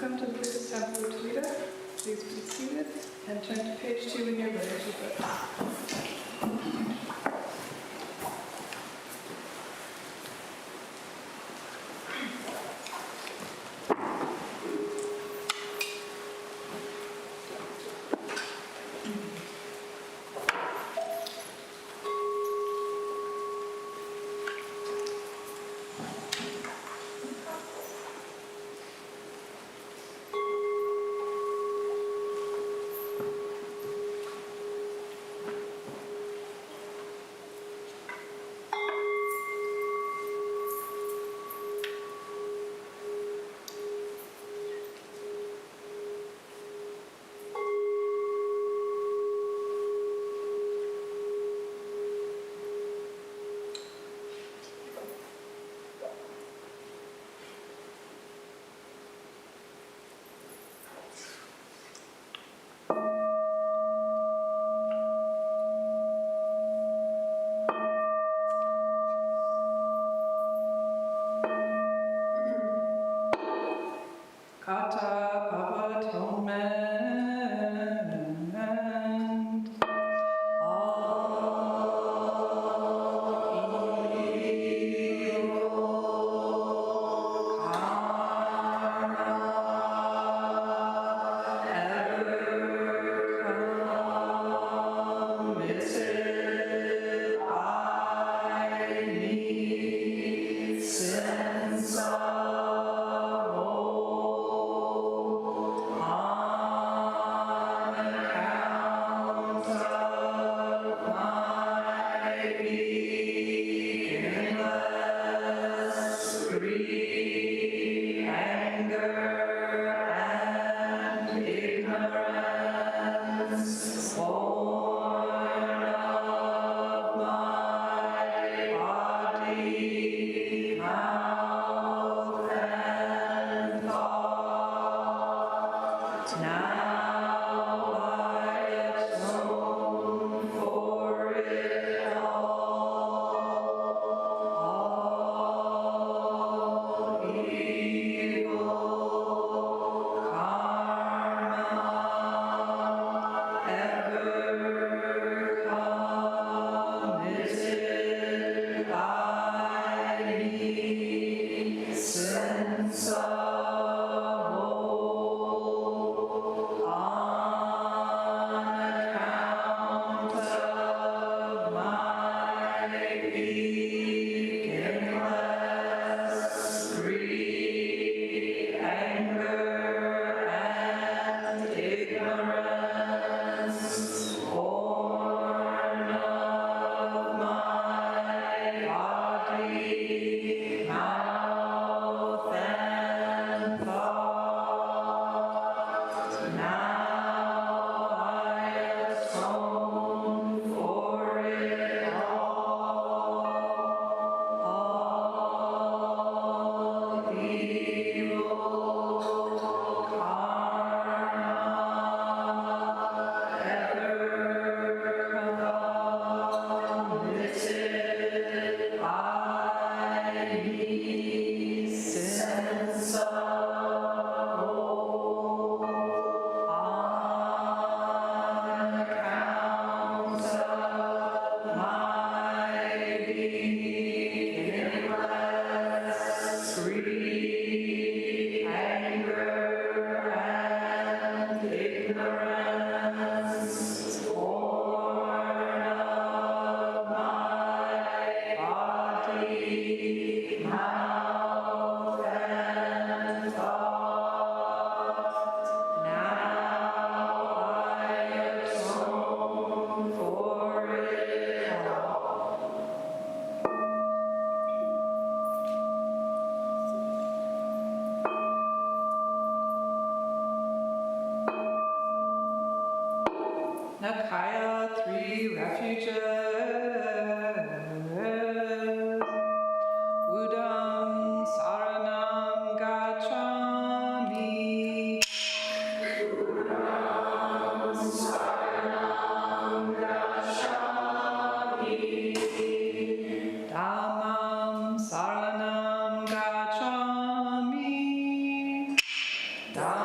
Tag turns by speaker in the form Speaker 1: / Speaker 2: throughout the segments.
Speaker 1: Welcome to the Buddhist Temple of Toledo. Please be seated and turn to page 2 in your liturgy book. Kata of atonement. All evil karma ever committed by me since Nakaya, 3 refuges. Buddham saranam gacchami. Buddham saranam gacchami. Dhammam saranam gacchami. Dhammam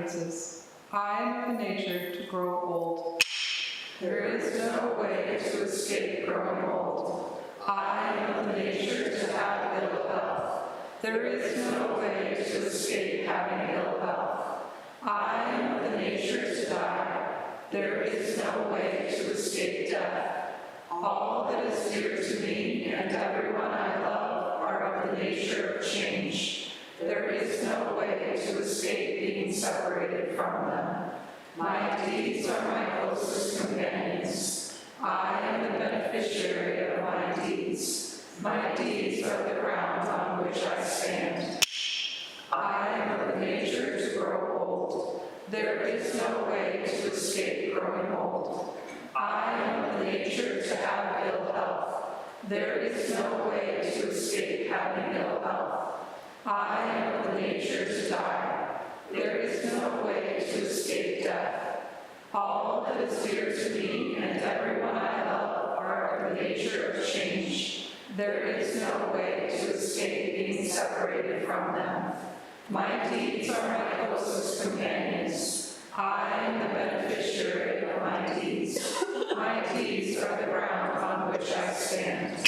Speaker 1: utterances. I am of the nature to grow old. There is no way to escape growing old. I am of the nature to have ill health. There is no way to escape having ill health. I am of the nature to die. There is no way to escape death. All that is dear to me and everyone I love are of the nature of change. There is no way to escape being separated from them. My deeds are my closest companions. I am the beneficiary of my deeds. My deeds are the ground on which I stand. I am of the nature to grow old. There is no way to escape growing old. I am of the nature to have ill health. There is no way to escape having ill health. I am of the nature to die. There is no way to escape death. All that is dear to me and everyone I love are of the nature of change. There is no way to escape being separated from them. My deeds are my closest companions. I am the beneficiary of my deeds. My deeds are the ground on which I stand.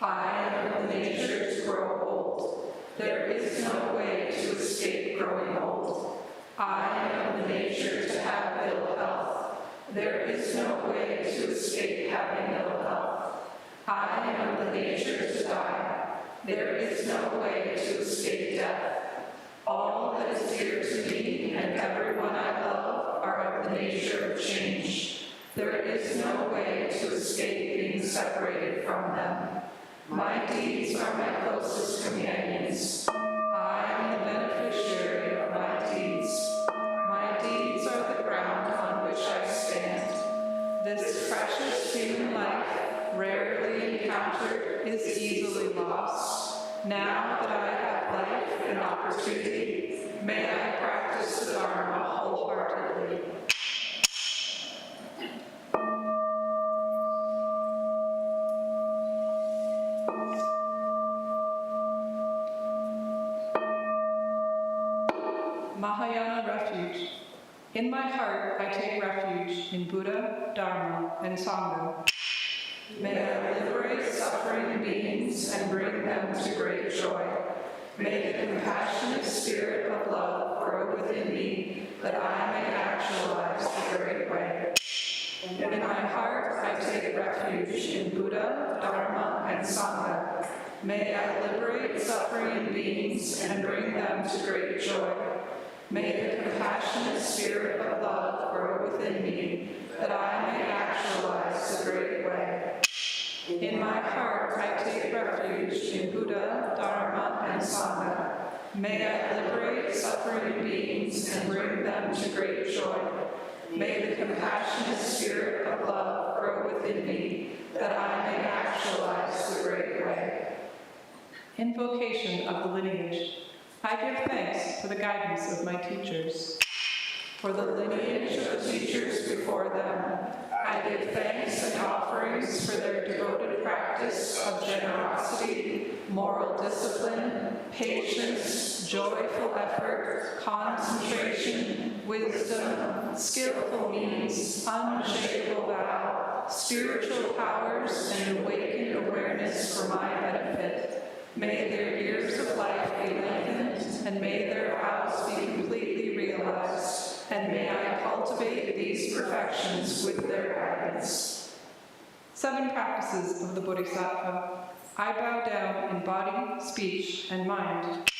Speaker 1: I am of the nature to grow old. There is no way to escape growing old. I am of the nature to have ill health. There is no way to escape having ill health. I am of the nature to die. There is no way to escape death. All that is dear to me and everyone I love are of the nature of change. There is no way to escape being separated from them. My deeds are my closest companions. I am the beneficiary of my deeds. My deeds are the ground on which I stand. This precious human life, rarely encountered, is easily lost. Now that I have life and opportunity, may I practice the Dharma wholeheartedly. Mahayana Refuge. In my heart, I take refuge in Buddha, Dharma, and Sangha. May I liberate suffering beings and bring them to great joy. May the compassionate spirit of love grow within me, that I may actualize the great way. In my heart, I take refuge in Buddha, Dharma, and Sangha. May I liberate suffering beings and bring them to great joy. May the compassionate spirit of love grow within me, that I may actualize the great way. In my heart, I take refuge in Buddha, Dharma, and Sangha. May I liberate suffering beings and bring them to great joy. May the compassionate spirit of love grow within me, that I may actualize the great way. Invocation of the lineage. I give thanks for the guidance of my teachers. For the lineage of teachers before them, I give thanks and offerings for their devoted practice of generosity, moral discipline, patience, joyful effort, concentration, wisdom, skillful means, unshakable vow, spiritual powers, and awakened awareness for my benefit. May their years of life be lengthened, and may their vows be completely realized, and may I cultivate these perfections with their guidance. 7 practices of the Bodhisattva. I bow down in body, speech, and mind.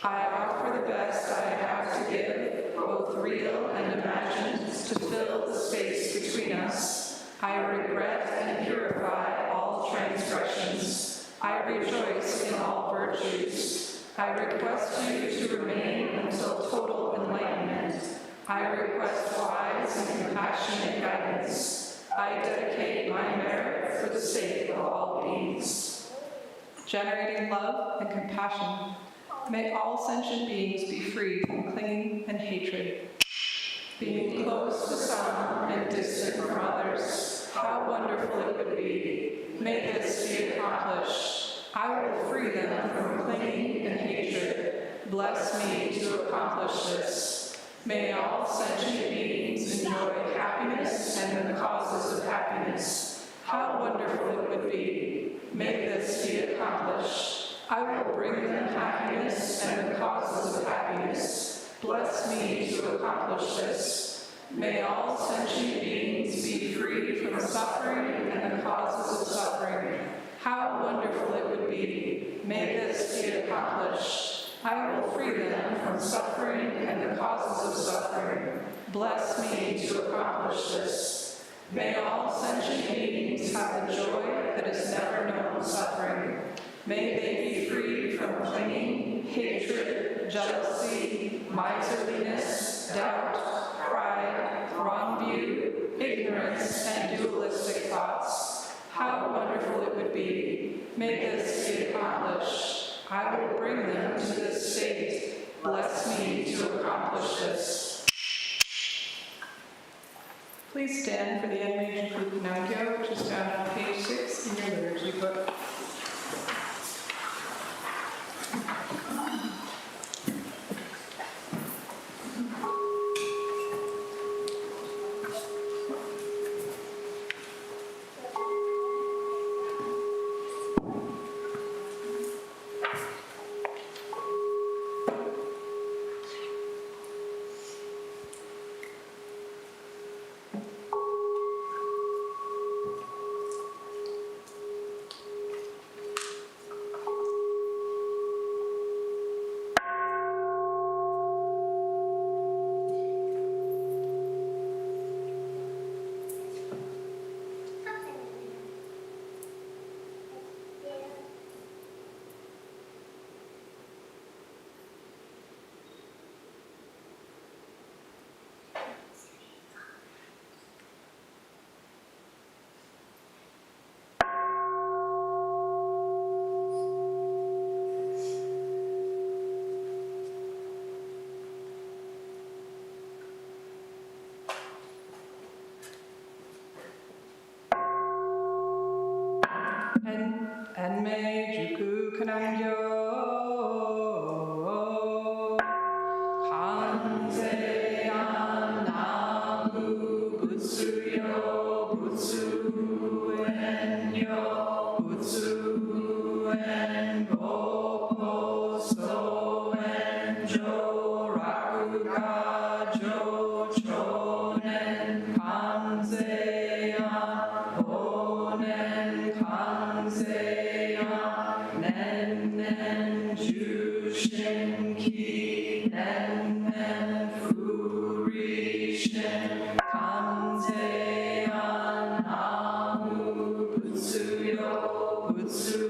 Speaker 1: I offer the best I have to give, both real and imagined, to fill the space between us. I regret and purify all transgressions. I rejoice in all virtues. I request you to remain until total enlightenment. I request wise and compassionate guidance. I dedicate my merit for the sake of all beings. Generating love and compassion. May all sentient beings be free from clinging and hatred. Being close to some and distant from others, how wonderful it would be. May this be accomplished. I will free them from clinging and hatred. Bless me to accomplish this. May all sentient beings enjoy happiness and the causes of happiness. How wonderful it would be. May this be accomplished. I will bring them happiness and the causes of happiness. Bless me to accomplish this. May all sentient beings be free from suffering and the causes of suffering. How wonderful it would be. May this be accomplished. I will free them from suffering and the causes of suffering. Bless me to accomplish this. May all sentient beings have the joy that has never known suffering. May they be free from clinging, hatred, jealousy, miserliness, doubt, pride, wrong view, ignorance, and dualistic thoughts. How wonderful it would be. May this be accomplished. I will bring them to this state. Bless me to accomplish this. Please stand for the Enmei Juku Kanagyo, which is found on page 6 in your liturgy book. Enmei Juku Kanagyo Kanzean Namu Butsuyo Butsu Enyo Butsu Engo So Enjo Rakuga Jo Chonen Kanzean Onen Kanzean Nen Jushin Ki Nen Furishin Kanzean Namu Butsuyo Butsu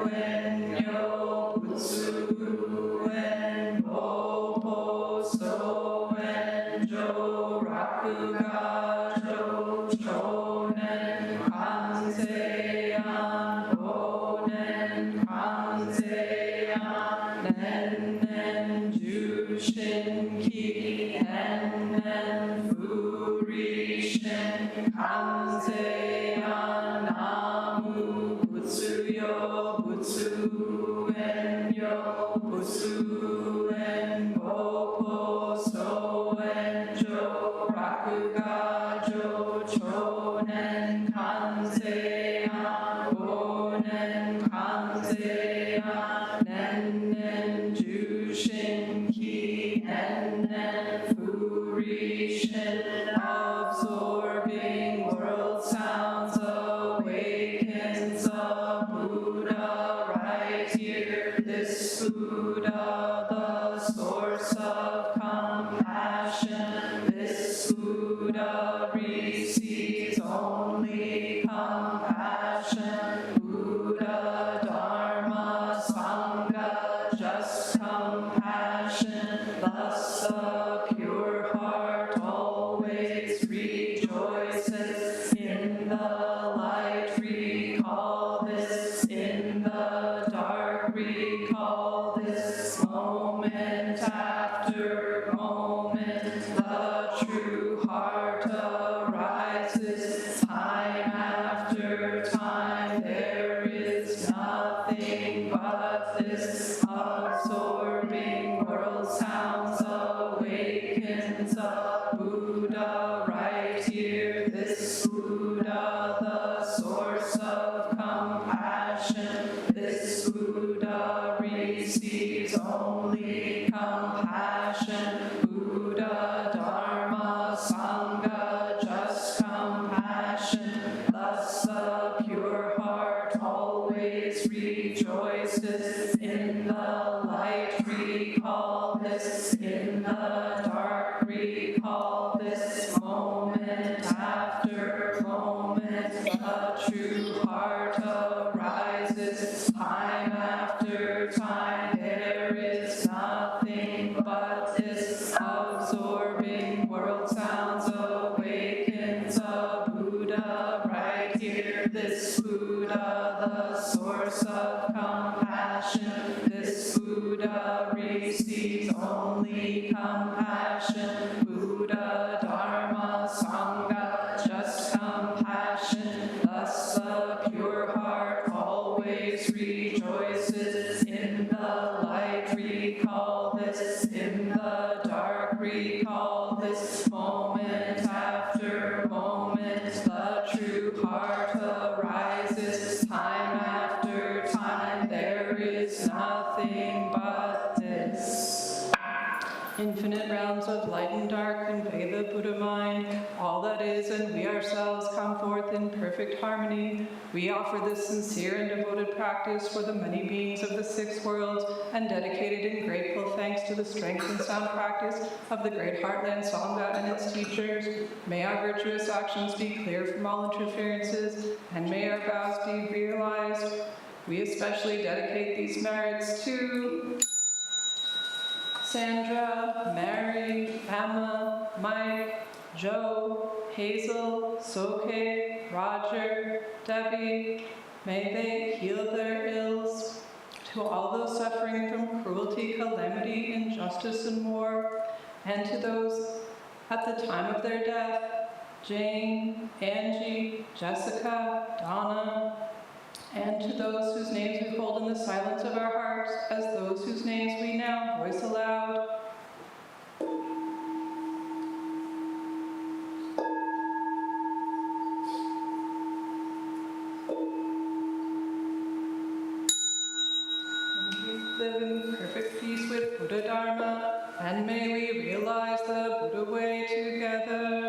Speaker 1: Enyo Butsu Enbo So Enjo Rakuga Jo Chonen Kanzean Onen Kanzean Nen Jushin Ki Nen Furishin Kanzean Namu Butsuyo Butsu Enyo Butsu Enbo So Enjo Rakuga Jo Chonen Kanzean Onen Kanzean Nen Jushin Ki Nen Furishin Absorbing world sounds awakens a Buddha right here. This Buddha, the source of compassion. This Buddha receives only compassion. Buddha, Dharma, Sangha, just compassion. Thus the pure heart always rejoices in the light. Recall this in the dark. Recall this moment after moment. The true heart arises time after time. There is nothing but this absorbing world sounds awake. the Buddha right here, this Buddha, the source of compassion. This Buddha receives only compassion. Buddha, Dharma, Sangha, just compassion. Thus the pure heart always rejoices. In the light recall this, in the dark recall this. Moment after moment, the true heart arises. Time after time, there is nothing but this absorbing world sounds awakens a Buddha right here. This Buddha, the source of compassion. This Buddha receives only compassion. Buddha, Dharma, Sangha, just compassion. Thus the pure heart always rejoices. In the light recall this, in the dark recall this. Moment after moment, the true heart arises. Time after time, there is nothing but this. Infinite realms of light and dark convey the Buddha mind. All that is and we ourselves come forth in perfect harmony. We offer this sincere and devoted practice for the many beings of the six worlds, and dedicated in grateful thanks to the strength and sound practice of the great Heartland Sangha and its teachers. May our virtuous actions be clear from all interferences, and may our vows be realized. We especially dedicate these merits to Sandra, Mary, Emma, Mike, Joe, Hazel, Soke, Roger, Debbie. May they heal their ills. To all those suffering from cruelty, calamity, injustice, and war, and to those at the time of their death, Jane, Angie, Jessica, Donna, and to those whose names we hold in the silence of our hearts as those whose names we now voice aloud. And we live in perfect peace with Buddha Dharma, and may we realize the Buddha way together.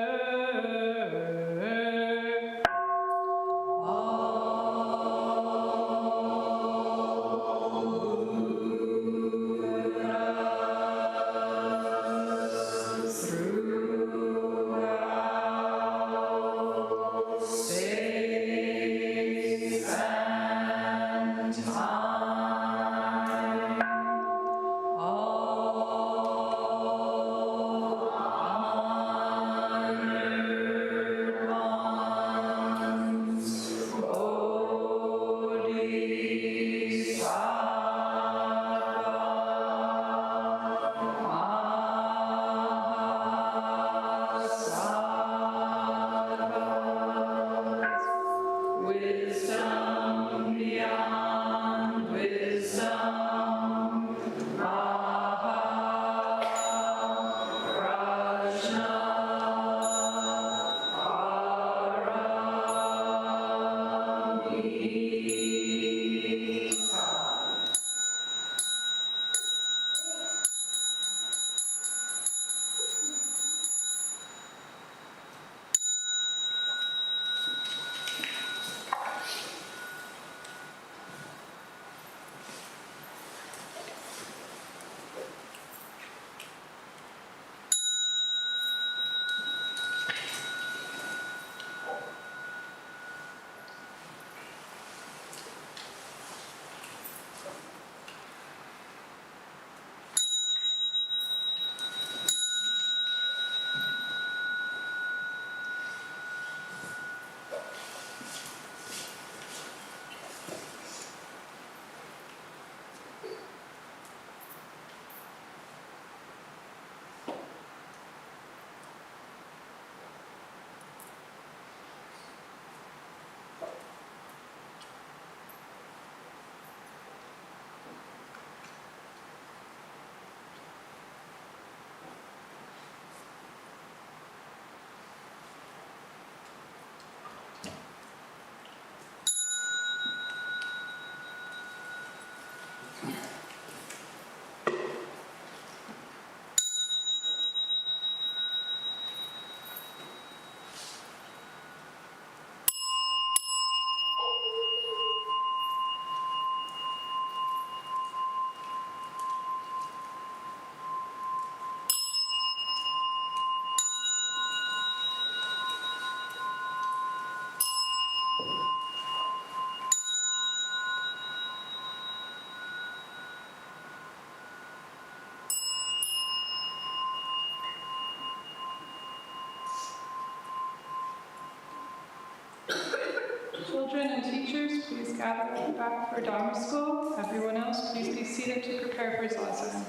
Speaker 1: Children and teachers, please gather back for Dharma school. Everyone else, please be seated to prepare for Zazen.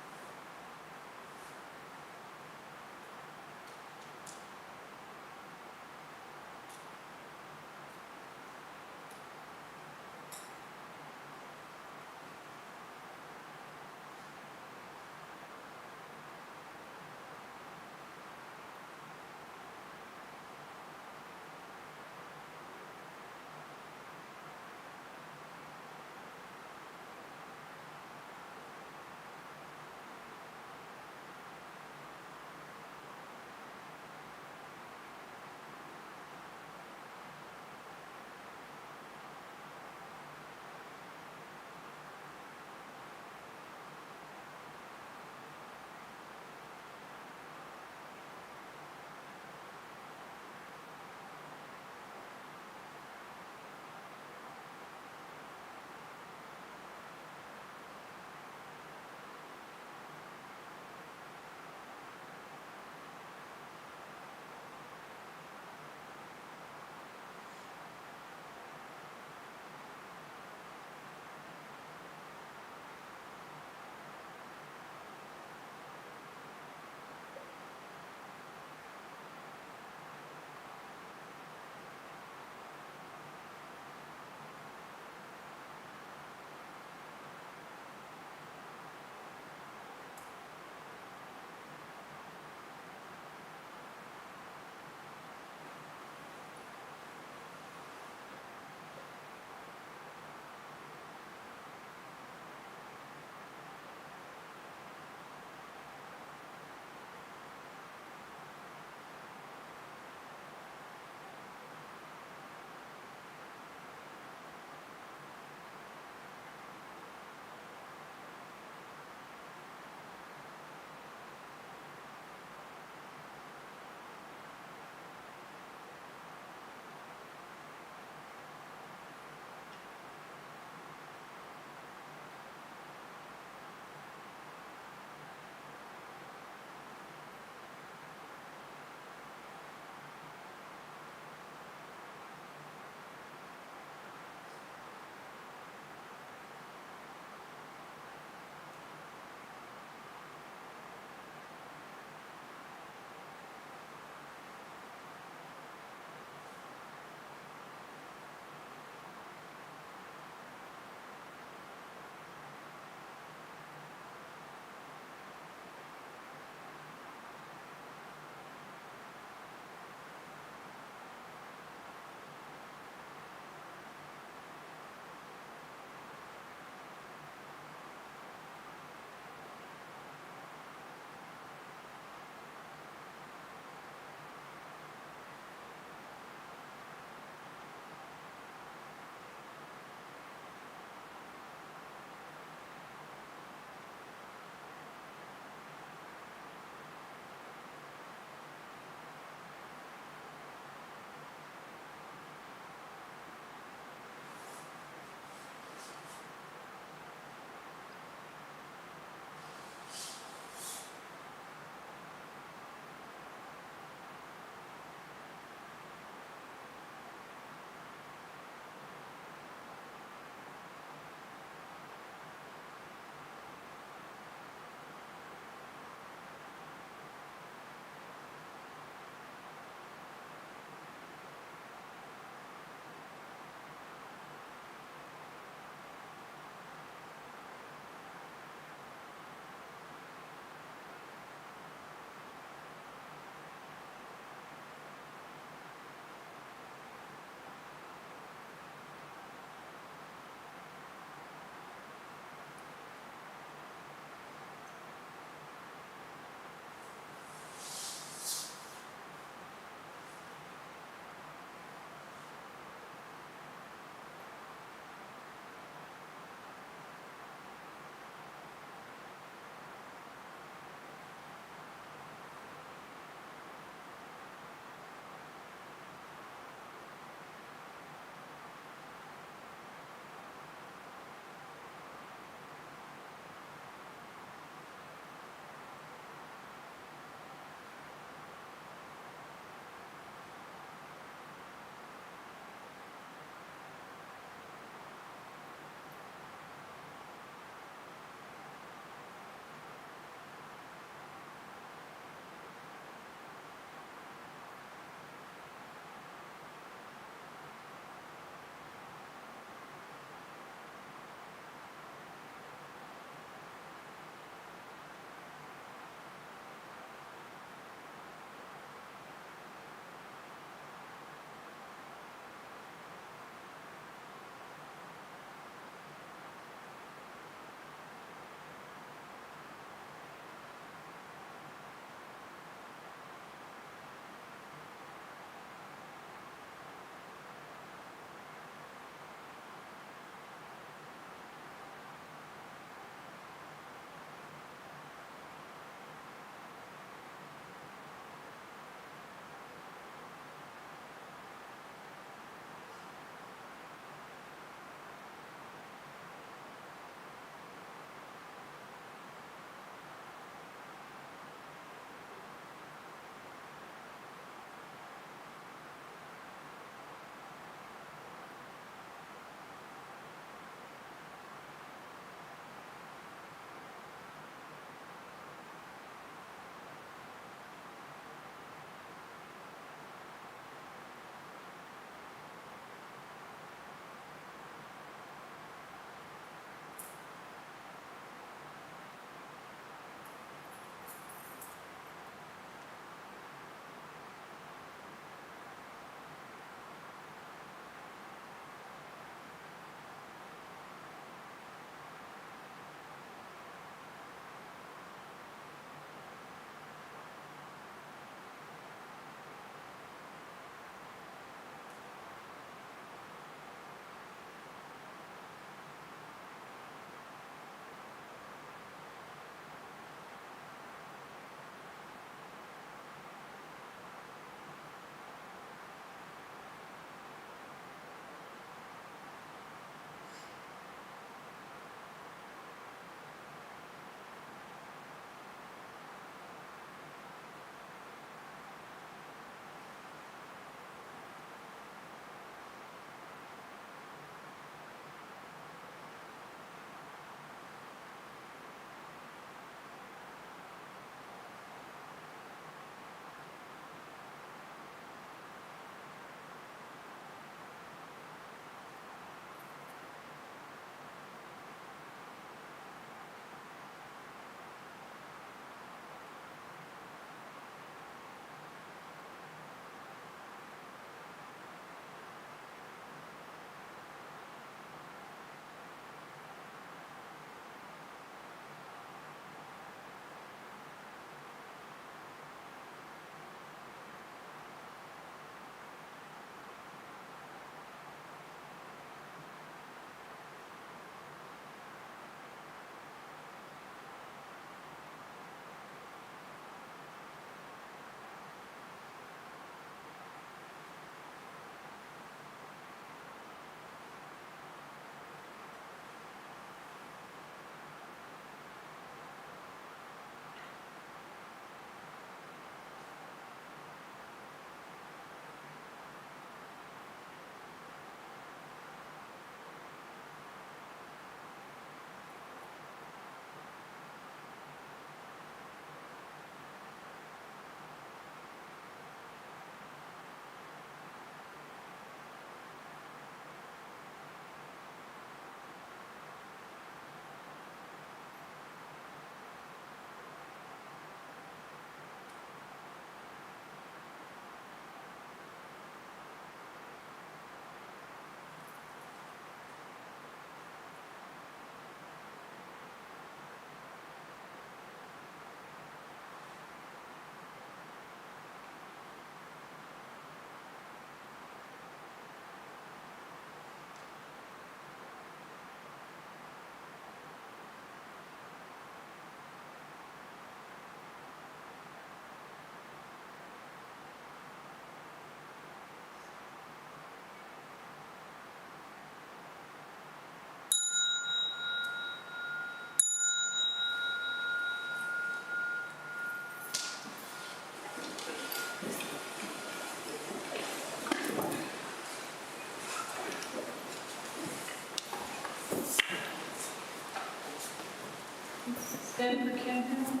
Speaker 1: inhale.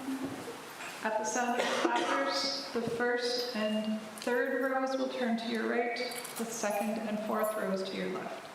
Speaker 1: At the sound of the clappers, the first and third rows will turn to your right, the second and fourth rows to your left.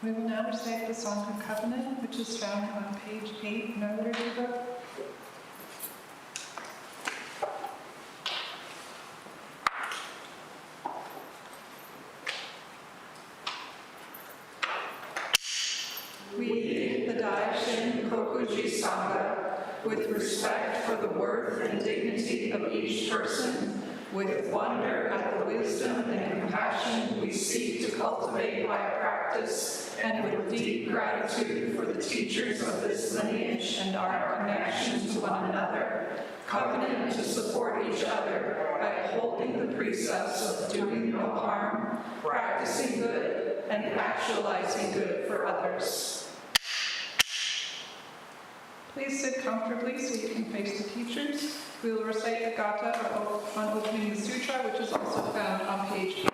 Speaker 1: We will now recite the Song of Covenant, which is found on page 8 in our liturgy book. We, the Daishin Kokuji Sangha, with respect for the worth and dignity of each person, with wonder at the wisdom and compassion we seek to cultivate by practice, and with deep gratitude for the teachers of this lineage and our connection to one another, covenant to support each other by upholding the precepts of doing no harm, practicing good, and actualizing good for others. Please sit comfortably so you can face the teachers. We will recite the Gatha on opening the sutra, which is also found on page 8.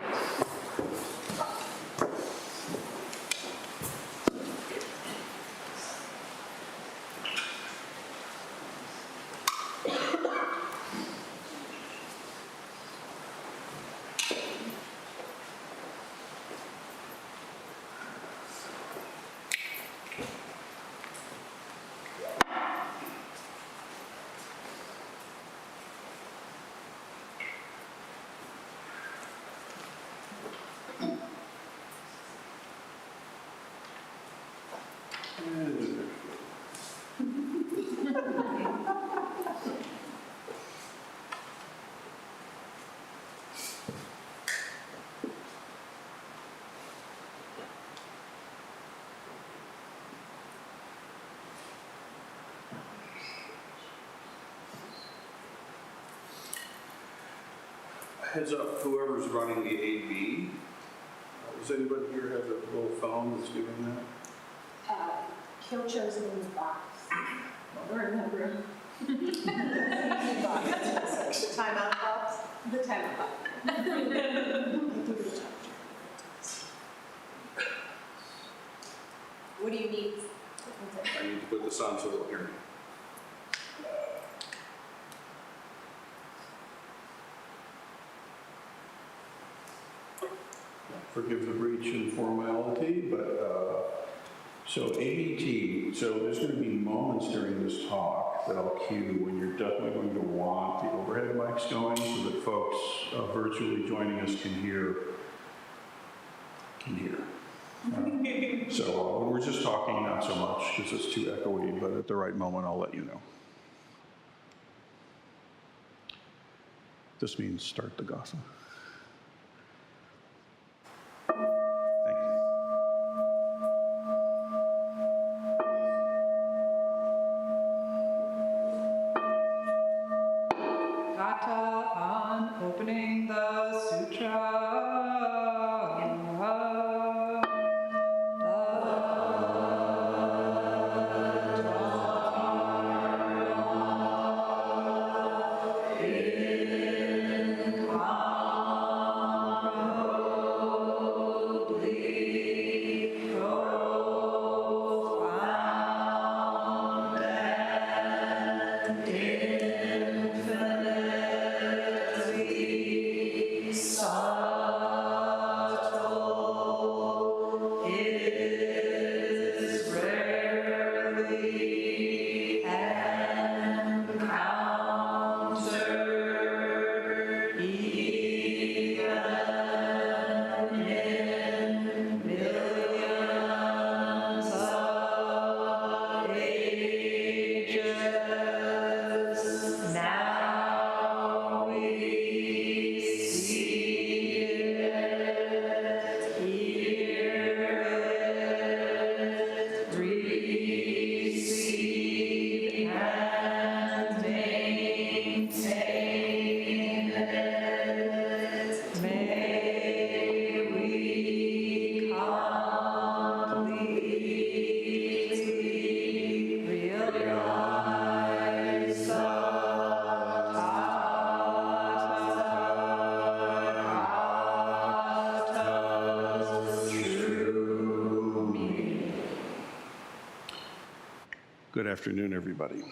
Speaker 2: Heads up, whoever's running the AV, does anybody here have a little phone that's doing that?
Speaker 3: Kyocho's in the box. Or in that room. The timeout box? The timeout box. What do you need?
Speaker 2: I need to put this on so they'll hear me. Forgive the breach in formality, but so ABT, so there's going to be moments during this talk that I'll cue when you're definitely going to want the overhead mics going so that folks virtually joining us can hear. So when we're just talking, not so much because it's too echoey, but at the right moment I'll let you know. This means start the Gatha.
Speaker 1: Opening the sutra.
Speaker 2: Good afternoon, everybody.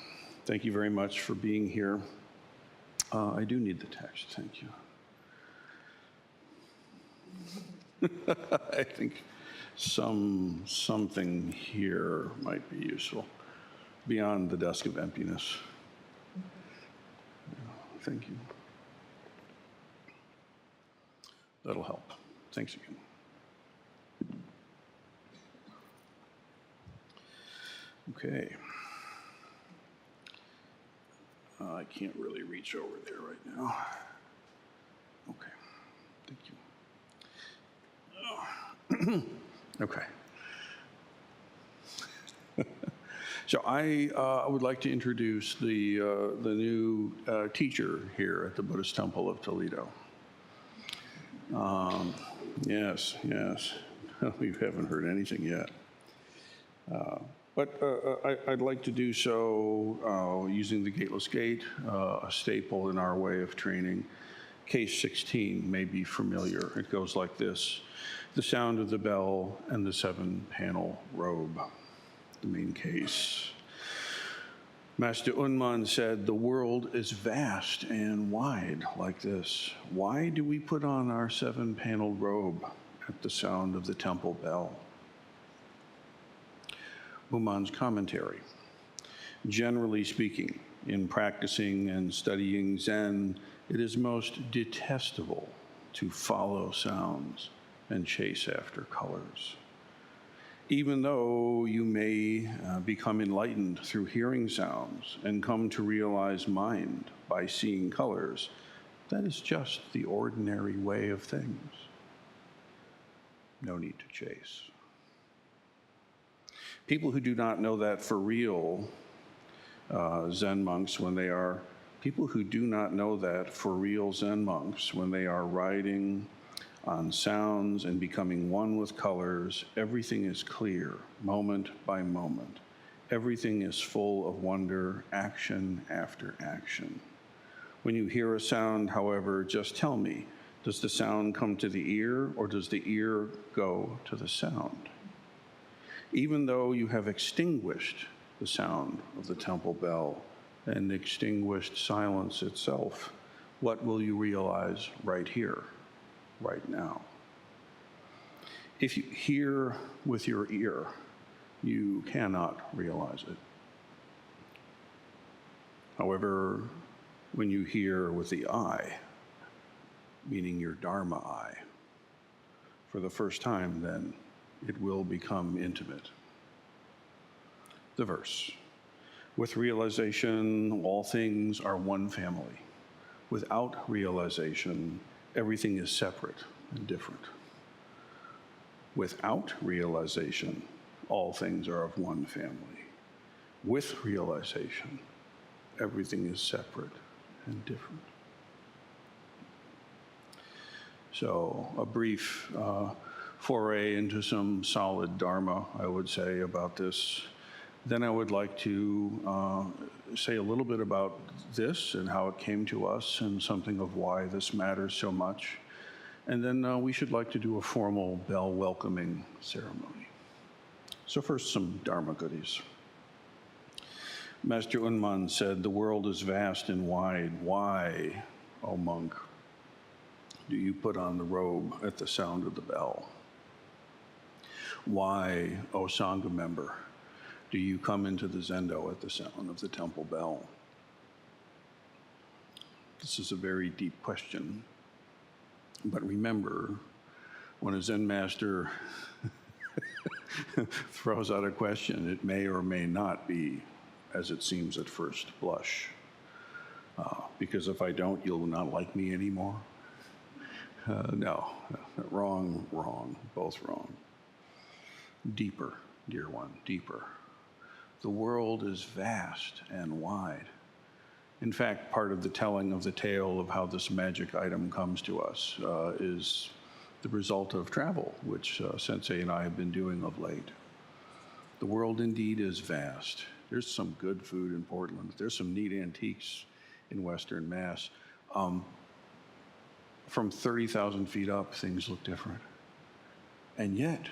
Speaker 2: Thank you very much for being here. I do need the text, thank you. I think something here might be useful beyond the desk of emptiness. Thank you. That'll help. Thanks again. Okay. I can't really reach over there right now. Okay. Thank you. Okay. So I would like to introduce the new teacher here at the Buddhist Temple of Toledo. Yes. We haven't heard anything yet. But I'd like to do so using the gateless gate, a staple in our way of training. Case 16 may be familiar. It goes like this: the sound of the bell and the 7-panel robe. The main case. Master Unman said, the world is vast and wide like this. Why do we put on our 7-panel robe at the sound of the temple bell? Buman's commentary. Generally speaking, in practicing and studying Zen, it is most detestable to follow sounds and chase after colors. Even though you may become enlightened through hearing sounds and come to realize mind by seeing colors, that is just the ordinary way of things. No need to chase. People who do not know that for real, Zen monks, when they are riding on sounds and becoming one with colors, everything is clear, moment by moment. Everything is full of wonder, action after action. When you hear a sound, however, just tell me, does the sound come to the ear or does the ear go to the sound? Even though you have extinguished the sound of the temple bell and extinguished silence itself, what will you realize right here, right now? If you hear with your ear, you cannot realize it. However, when you hear with the eye, meaning your Dharma eye, for the first time, then it will become intimate. The verse. With realization, all things are one family. Without realization, everything is separate and different. Without realization, all things are of one family. With realization, everything is separate and different. So, a brief foray into some solid Dharma, I would say, about this. Then I would like to say a little bit about this and how it came to us and something of why this matters so much. And then we should like to do a formal bell welcoming ceremony. So first, some Dharma goodies. Master Unman said, the world is vast and wide. Why, O monk, do you put on the robe at the sound of the bell? Why, O Sangha member, do you come into the zendo at the sound of the temple bell? This is a very deep question. But remember, when a Zen master throws out a question, it may or may not be as it seems at first blush. Because if I don't, you'll not like me anymore. No, wrong, both wrong. Deeper, dear one, deeper. The world is vast and wide. In fact, part of the telling of the tale of how this magic item comes to us is the result of travel, which Sensei and I have been doing of late. The world indeed is vast. There's some good food in Portland. There's some neat antiques in Western Mass. From 30,000 feet up, things look different. And yet,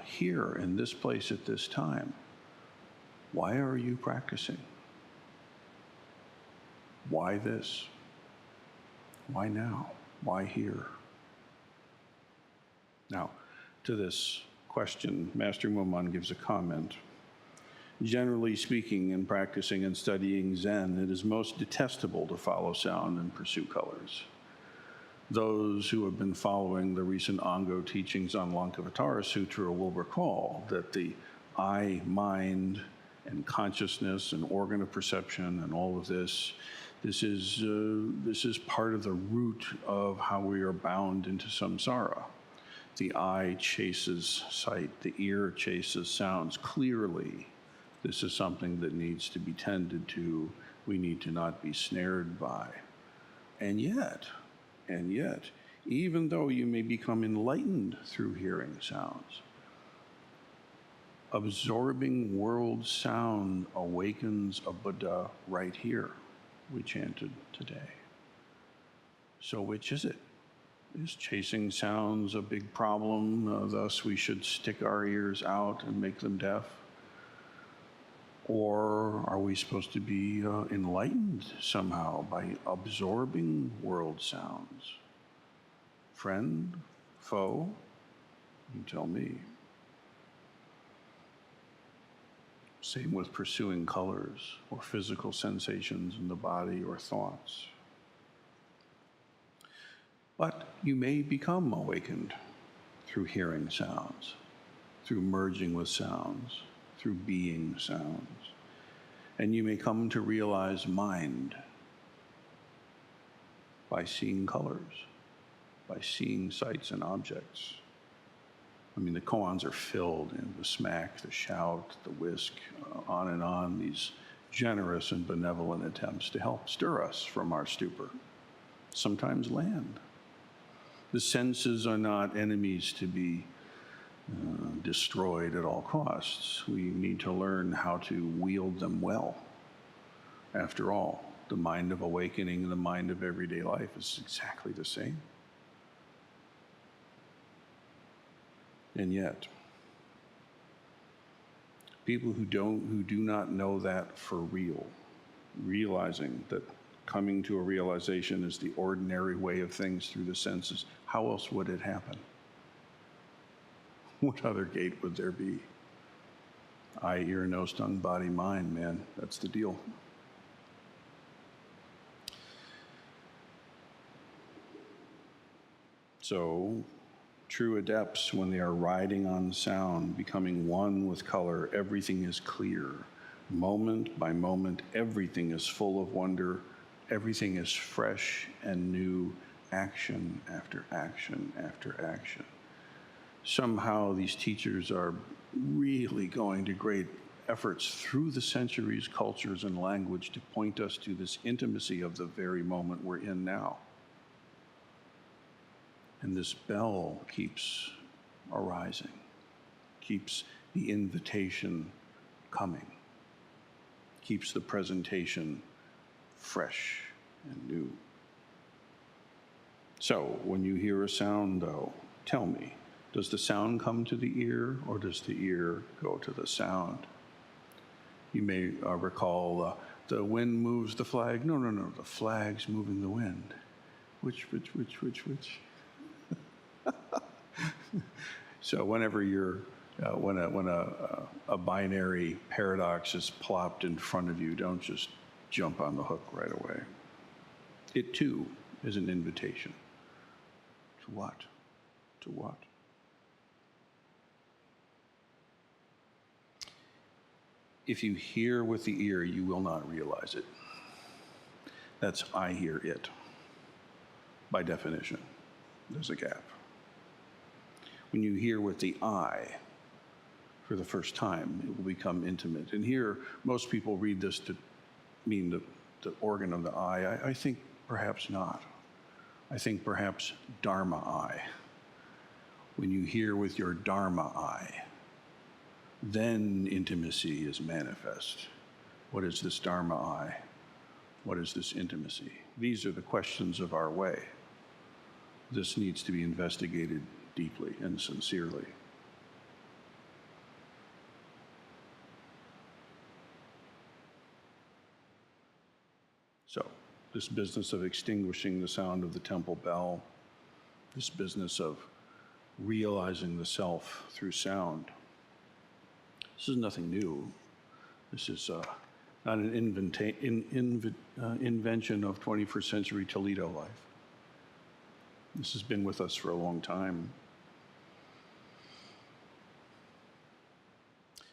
Speaker 2: here in this place at this time, why are you practicing? Why this? Why now? Why here? Now, to this Question. Master Mummon gives a comment. Generally speaking, in practicing and studying Zen, it is most detestable to follow sound and pursue colors. Those who have been following the recent Ango teachings on Lankavatara Sutra will recall that the I, mind, and consciousness and organ of perception and all of this is part of the root of how we are bound into samsara. The eye chases sight, the ear chases sounds. Clearly, this is something that needs to be tended to. We need to not be snared by. And yet, even though you may become enlightened through hearing sounds, absorbing world sound awakens a Buddha right here, we chanted today. So which is it? Is chasing sounds a big problem, thus we should stick our ears out and make them deaf? Or are we supposed to be enlightened somehow by absorbing world sounds? Friend? Foe? You tell me. Same with pursuing colors or physical sensations in the body or thoughts. But you may become awakened through hearing sounds, through merging with sounds, through being sounds. And you may come to realize mind by seeing colors, by seeing sights and objects. I mean, the koans are filled in the smack, the shout, the whisk, on and on, these generous and benevolent attempts to help stir us from our stupor, sometimes land. The senses are not enemies to be destroyed at all costs. We need to learn how to wield them well. After all, the mind of awakening and the mind of everyday life is exactly the same. And yet, people who do not know that for real, realizing that coming to a realization is the ordinary way of things through the senses, how else would it happen? What other gate would there be? Eye, ear, nose, tongue, body, mind, man. That's the deal. So, true adepts, when they are riding on sound, becoming one with color, everything is clear. Moment by moment, everything is full of wonder. Everything is fresh and new, action after action after action. Somehow these teachers are really going to great efforts through the centuries, cultures, and language to point us to this intimacy of the very moment we're in now. And this bell keeps arising, keeps the invitation coming, keeps the presentation fresh and new. So when you hear a sound, though, tell me, does the sound come to the ear or does the ear go to the sound? You may recall the wind moves the flag. No, the flag's moving the wind. Which? So whenever when a binary paradox is plopped in front of you, don't just jump on the hook right away. It too is an invitation. To what? To what? If you hear with the ear, you will not realize it. That's I hear it. By definition, there's a gap. When you hear with the eye for the first time, it will become intimate. And here, most people read this to mean the organ of the eye. I think perhaps not. I think perhaps Dharma eye. When you hear with your Dharma eye, then intimacy is manifest. What is this Dharma eye? What is this intimacy? These are the questions of our way. This needs to be investigated deeply and sincerely. So, this business of extinguishing the sound of the temple bell, this business of realizing the self through sound. This is nothing new. This is not an invention of 21st century Toledo life. This has been with us for a long time.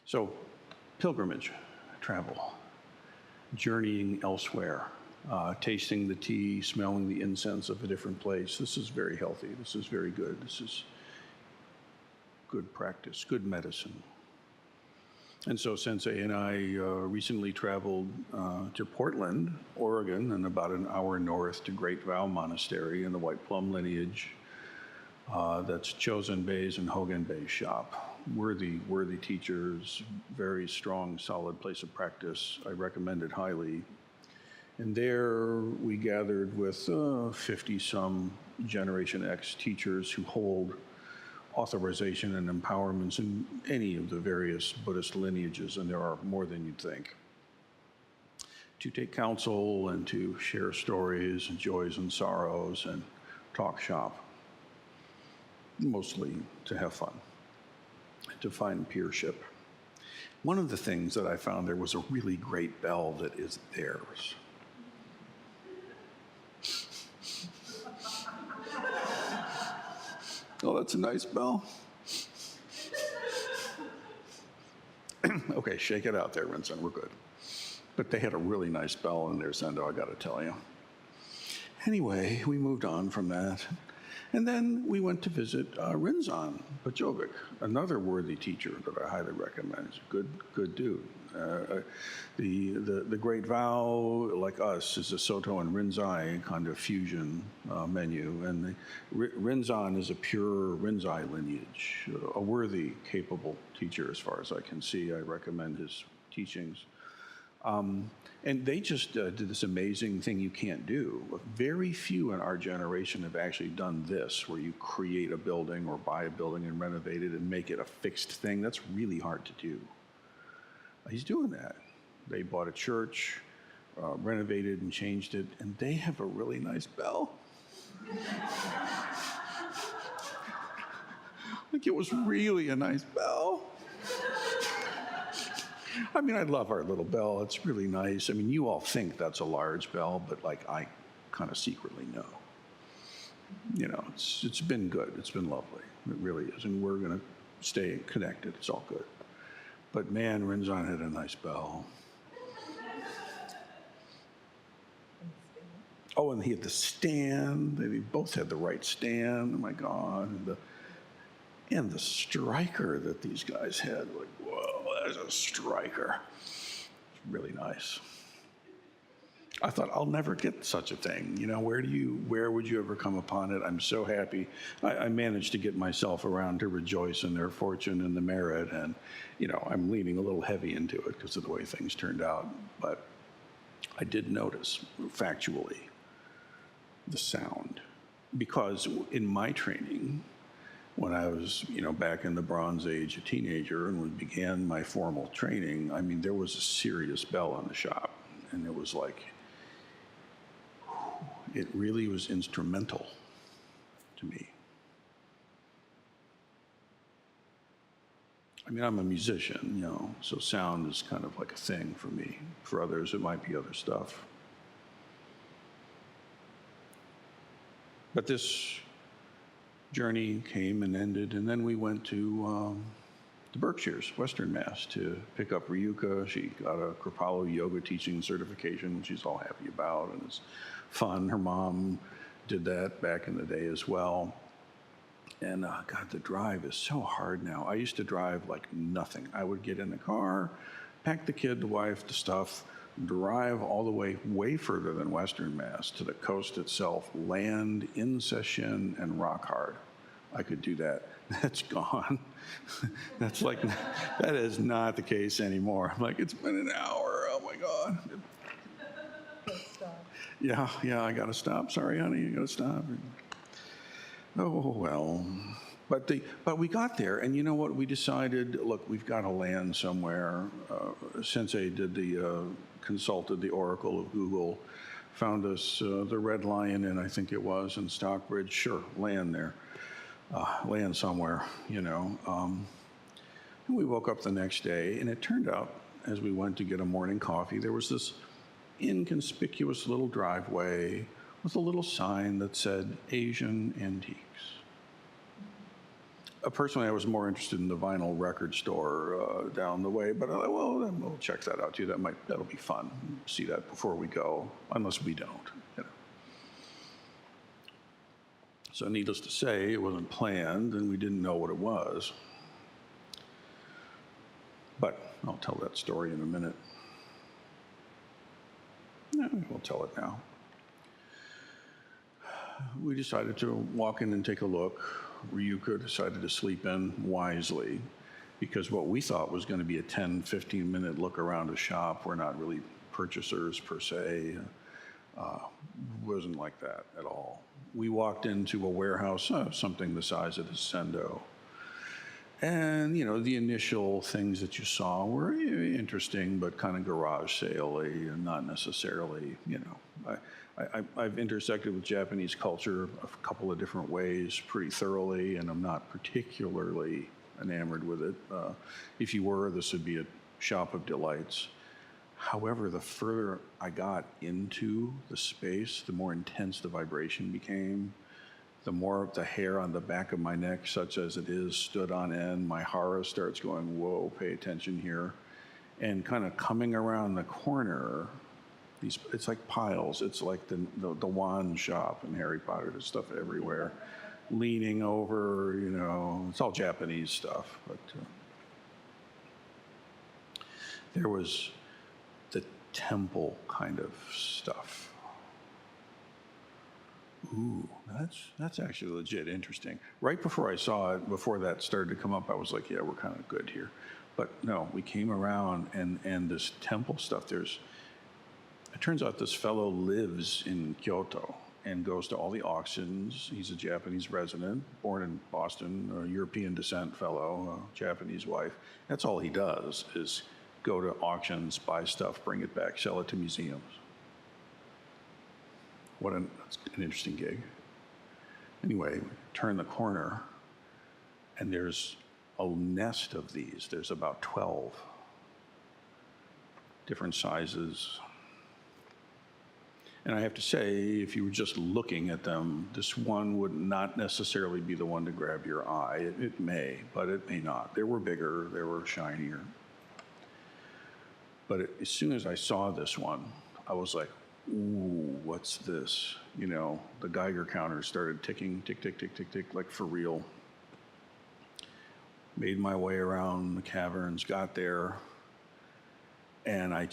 Speaker 2: So, pilgrimage, travel, journeying elsewhere, tasting the tea, smelling the incense of a different place. This is very healthy. This is very good. This is good practice, good medicine. And so Sensei and I recently traveled to Portland, Oregon, and about an hour north to Great Vow Monastery in the White Plum lineage. That's Chosen Bay's and Hogan Bay's shop. Worthy teachers, very strong, solid place of practice. I recommend it highly. And there we gathered with 50-some Generation X teachers who hold authorization and empowerments in any of the various Buddhist lineages, and there are more than you'd think, to take counsel and to share stories and joys and sorrows and talk shop, mostly to have fun, to find peership. One of the things that I found there was a really great bell that is theirs. Oh, that's a nice bell. Okay, shake it out there, Rinson, we're good. But they had a really nice bell in their sendo, I gotta tell you. Anyway, we moved on from that. And then we went to visit Rinzan Pajovic, another worthy teacher that I highly recommend. He's a good dude. The Great Vow, like us, is a Soto and Rinzai kind of fusion menu. And Rinzan is a pure Rinzai lineage, a worthy, capable teacher as far as I can see. I recommend his teachings. And they just did this amazing thing you can't do. Very few in our generation have actually done this, where you create a building or buy a building and renovate it and make it a fixed thing. That's really hard to do. He's doing that. They bought a church, renovated and changed it, and they have a really nice bell. Like, it was really a nice bell. I mean, I love our little bell. It's really nice. I mean, you all think that's a large bell, but like, I kind of secretly know. You know, it's been good. It's been lovely. It really is. And we're going to stay connected. It's all good. But man, Rinzan had a nice bell. Oh, and he had the stand. They both had the right stand. Oh my God. And the striker that these guys had. Like, whoa, that's a striker. It's really nice. I thought, I'll never get such a thing. You know, where would you ever come upon it? I'm so happy. I managed to get myself around to rejoice in their fortune and the merit. And, you know, I'm leaning a little heavy into it because of the way things turned out. But I did notice, factually, the sound. Because in my training, when I was, you know, back in the Bronze Age, a teenager, and we began my formal training, I mean, there was a serious bell in the shop. And it was like, it really was instrumental to me. I mean, I'm a musician, you know, so sound is kind of like a thing for me. For others, it might be other stuff. But this journey came and ended, and then we went to the Berkshires, Western Mass, to pick up Ryuka. She got a Kripalu yoga teaching certification, which she's all happy about, and it's fun. Her mom did that back in the day as well. And God, the drive is so hard now. I used to drive like nothing. I would get in the car, pack the kid, the wife, the stuff, drive all the way further than Western Mass to the coast itself, land in Session and rock hard. I could do that. That's gone. That's like, that is not the case anymore. I'm like, it's been an hour. Oh my God. Yeah, I gotta stop. Sorry, honey, I gotta stop. Oh, well. But we got there, and you know what? We decided, look, we've got to land somewhere. Sensei consulted the Oracle of Google, found us the Red Lion Inn, I think it was, in Stockbridge. Sure, land there. land somewhere, you know. And we woke up the next day, and it turned out, as we went to get a morning coffee, there was this inconspicuous little driveway with a little sign that said Asian Antiques. Personally, I was more interested in the vinyl record store down the way, but I thought, well, then we'll check that out too. That'll be fun. See that before we go, unless we don't. You know. So needless to say, it wasn't planned, and we didn't know what it was. But I'll tell that story in a minute. No, we'll tell it now. We decided to walk in and take a look. Ryuka decided to sleep in wisely, because what we thought was going to be a 10, 15-minute look around a shop, we're not really purchasers per se, wasn't like that at all. We walked into a warehouse, something the size of the Sendo. And, you know, the initial things that you saw were interesting, but kind of garage sale-y and not necessarily, you know. I've intersected with Japanese culture a couple of different ways pretty thoroughly, and I'm not particularly enamored with it. If you were, this would be a shop of delights. However, the further I got into the space, the more intense the vibration became. The more the hair on the back of my neck, such as it is, stood on end. My hara starts going, whoa, pay attention here. And kind of coming around the corner, it's like piles. It's like the wand shop in Harry Potter. There's stuff everywhere. Leaning over, you know, it's all Japanese stuff. But there was the temple kind of stuff. Ooh, that's actually legit interesting. Right before I saw it, before that started to come up, I was like, yeah, we're kind of good here. But no, we came around, and this temple stuff, it turns out this fellow lives in Kyoto and goes to all the auctions. He's a Japanese resident, born in Boston, a European descent fellow, a Japanese wife. That's all he does is go to auctions, buy stuff, bring it back, sell it to museums. That's an interesting gig. Anyway, turn the corner, and there's a nest of these. There's about 12 different sizes. And I have to say, if you were just looking at them, this one would not necessarily be the one to grab your eye. It may, but it may not. They were bigger, they were shinier. But as soon as I saw this one, I was like, ooh, what's this? You know, the Geiger counter started ticking, tick, tick, tick, tick, tick, like for real. Made my way around the caverns, got there, and I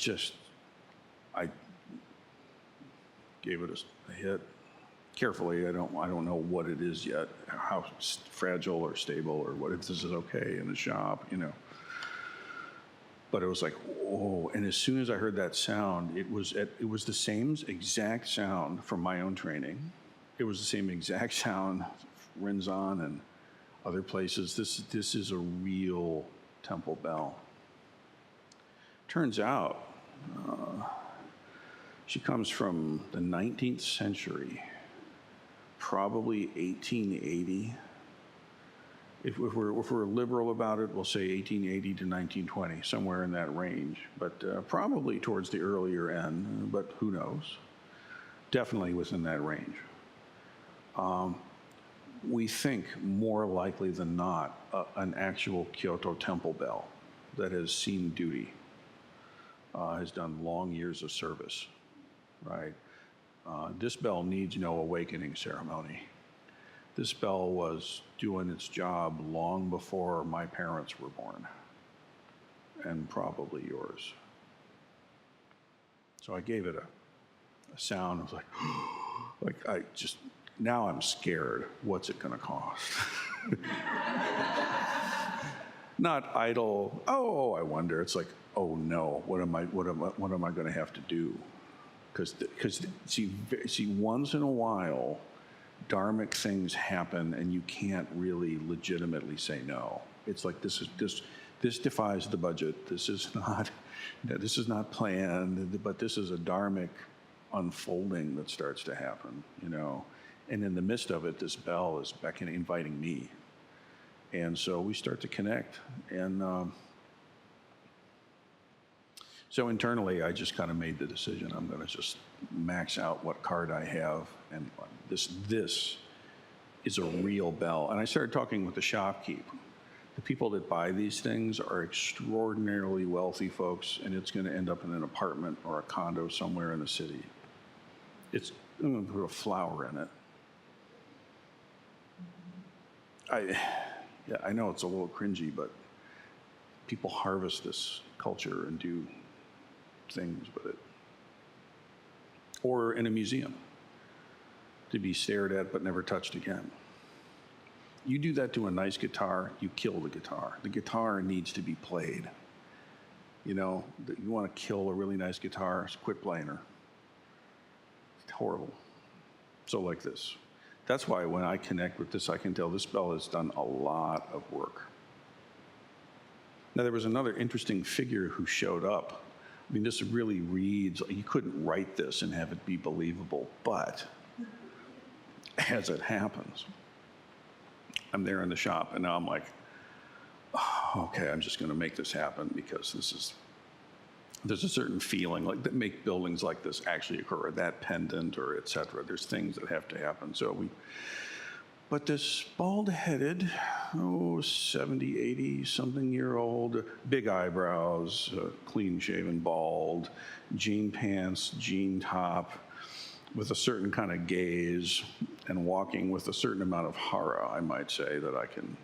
Speaker 2: gave it a hit. Carefully, I don't know what it is yet, how fragile or stable or what, if this is okay in the shop, you know. But it was like, whoa, and as soon as I heard that sound, it was the same exact sound from my own training. It was the same exact sound, Rinzan and other places. This is a real temple bell. Turns out, she comes from the 19th century, probably 1880. If we're liberal about it, we'll say 1880 to 1920, somewhere in that range, but probably towards the earlier end, but who knows? Definitely within that range. We think more likely than not an actual Kyoto temple bell that has seen duty, has done long years of service, right? This bell needs no awakening ceremony. This bell was doing its job long before my parents were born, and probably yours. So I gave it a sound. I was like, now I'm scared. What's it gonna cost? Not idle, oh, I wonder. It's like, oh no, what am I gonna have to do? Because see, once in a while, dharmic things happen and you can't really legitimately say no. It's like this defies the budget. This is not planned, but this is a dharmic unfolding that starts to happen, you know. And in the midst of it, this bell is beckoning, inviting me. And so we start to connect. And so internally, I just kind of made the decision, I'm going to just max out what card I have. And this is a real bell. And I started talking with the shopkeep. The people that buy these things are extraordinarily wealthy folks, and it's going to end up in an apartment or a condo somewhere in the city. I'm going to put a flower in it. I know it's a little cringy, but people harvest this culture and do things with it. Or in a museum, to be stared at but never touched again. You do that to a nice guitar, you kill the guitar. The guitar needs to be played. You know, you want to kill a really nice guitar, quit playing her. It's horrible. So like this. That's why when I connect with this, I can tell this bell has done a lot of work. Now, there was another interesting figure who showed up. I mean, this really reads, you couldn't write this and have it be believable, but as it happens, I'm there in the shop, and now I'm like, oh, okay, I'm just going to make this happen because there's a certain feeling like that make buildings like this actually occur, or that pendant, or et cetera. There's things that have to happen. But this bald-headed, 70, 80 something year old, big eyebrows, clean-shaven, bald, jean pants, jean top, with a certain kind of gaze, and walking with a certain amount of hara, I might say, that I can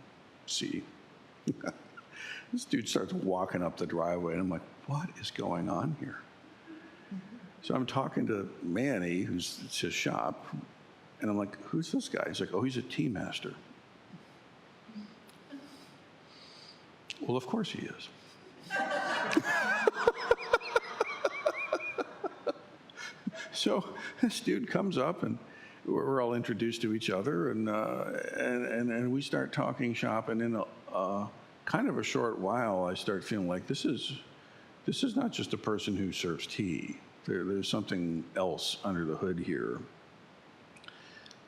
Speaker 2: see. This dude starts walking up the driveway, and I'm like, what is going on here? So I'm talking to Manny, who's it's his shop, and I'm like, who's this guy? He's like, oh, he's a tea master. Well, of course he is. So this dude comes up, and we're all introduced to each other, and we start talking shop, and in a kind of a short while, I start feeling like this is not just a person who serves tea. There's something else under the hood here.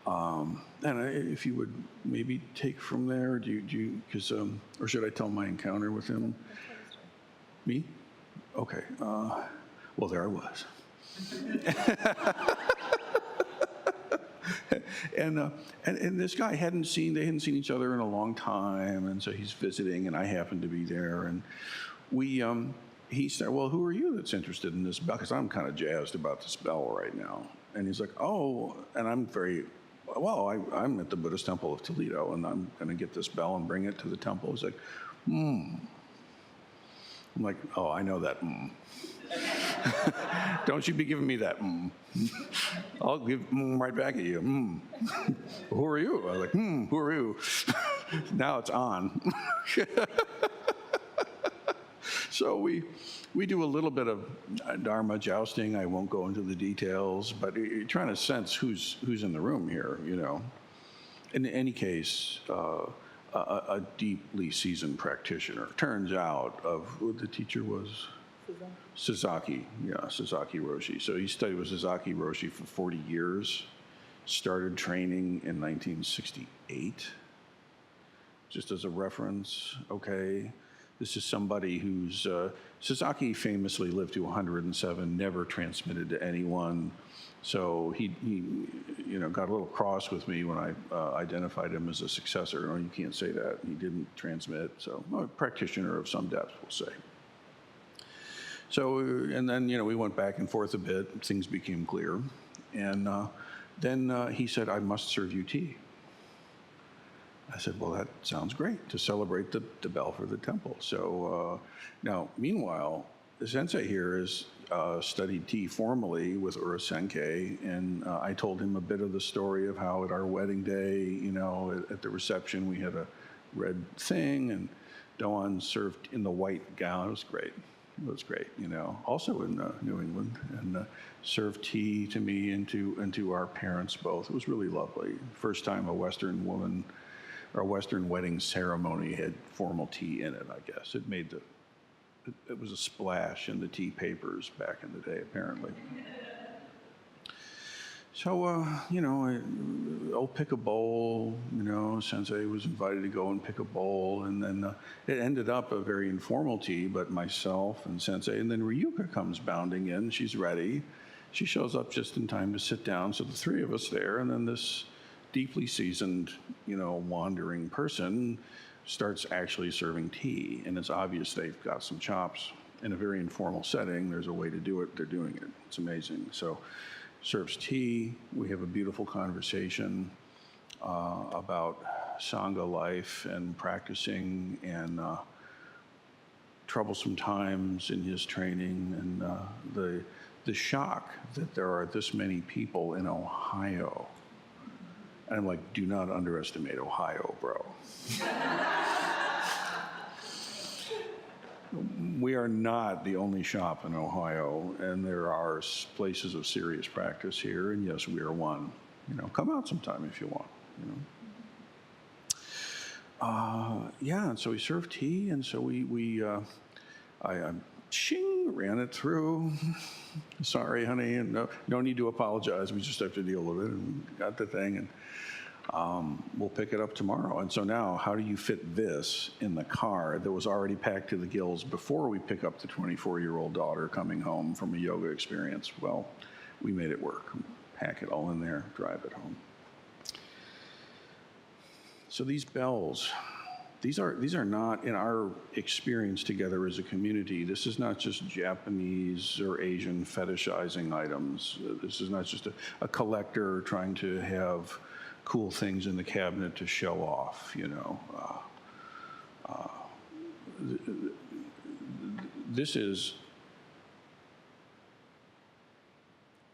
Speaker 2: And if you would maybe take from there, or should I tell my encounter with him? Me? Okay. Well, there I was. And this guy they hadn't seen each other in a long time, and so he's visiting, and I happened to be there, and he said, well, who are you that's interested in this bell? Because I'm kind of jazzed about this bell right now. And he's like, oh, and I'm I'm at the Buddhist temple of Toledo, and I'm going to get this bell and bring it to the temple. He's like, I'm like, oh, I know that. Don't you be giving me that. I'll give right back at you. Who are you? I was like, who are you? Now it's on. So we do a little bit of Dharma jousting. I won't go into the details, but you're trying to sense who's in the room here, you know. In any case, a deeply seasoned practitioner. Turns out who the teacher was? Sasaki. Yeah, Sasaki Roshi. So he studied with Sasaki Roshi for 40 years. Started training in 1968. Just as a reference, okay. This is somebody who's, Sasaki famously lived to 107, never transmitted to anyone. So he got a little cross with me when I identified him as a successor. Oh, you can't say that. He didn't transmit. So a practitioner of some depth, we'll say. So, and then, we went back and forth a bit. Things became clear. And then he said, I must serve you tea. I said, well, that sounds great, to celebrate the bell for the temple. So now, meanwhile, the sensei here has studied tea formally with Urasenke, and I told him a bit of the story of how at our wedding day, at the reception, we had a red thing, and Doan served in the white gown. It was great. It was great, also in New England, and served tea to me and to our parents both. It was really lovely. First time a Western woman or a Western wedding ceremony had formal tea in it, I guess. It was a splash in the tea papers back in the day, apparently. So, I'll pick a bowl, Sensei was invited to go and pick a bowl, and then it ended up a very informal tea, but myself and Sensei, and then Ryuka comes bounding in, she's ready. She shows up just in time to sit down, so the three of us there, and then this deeply seasoned, wandering person starts actually serving tea, and it's obvious they've got some chops. In a very informal setting, there's a way to do it, they're doing it. It's amazing. So, serves tea. We have a beautiful conversation about Sangha life and practicing and troublesome times in his training and the shock that there are this many people in Ohio. And I'm like, do not underestimate Ohio, bro. We are not the only shop in Ohio, and there are places of serious practice here, and yes, we are one. Come out sometime if you want. And so we served tea, and so I ran it through. Sorry, honey, and no need to apologize. We just have to deal with it, and got the thing, and we'll pick it up tomorrow. And so now, how do you fit this in the car that was already packed to the gills before we pick up the 24-year-old daughter coming home from a yoga experience? Well, we made it work. Pack it all in there, drive it home. So these bells, these are not, in our experience together as a community, this is not just Japanese or Asian fetishizing items. This is not just a collector trying to have cool things in the cabinet to show off, This is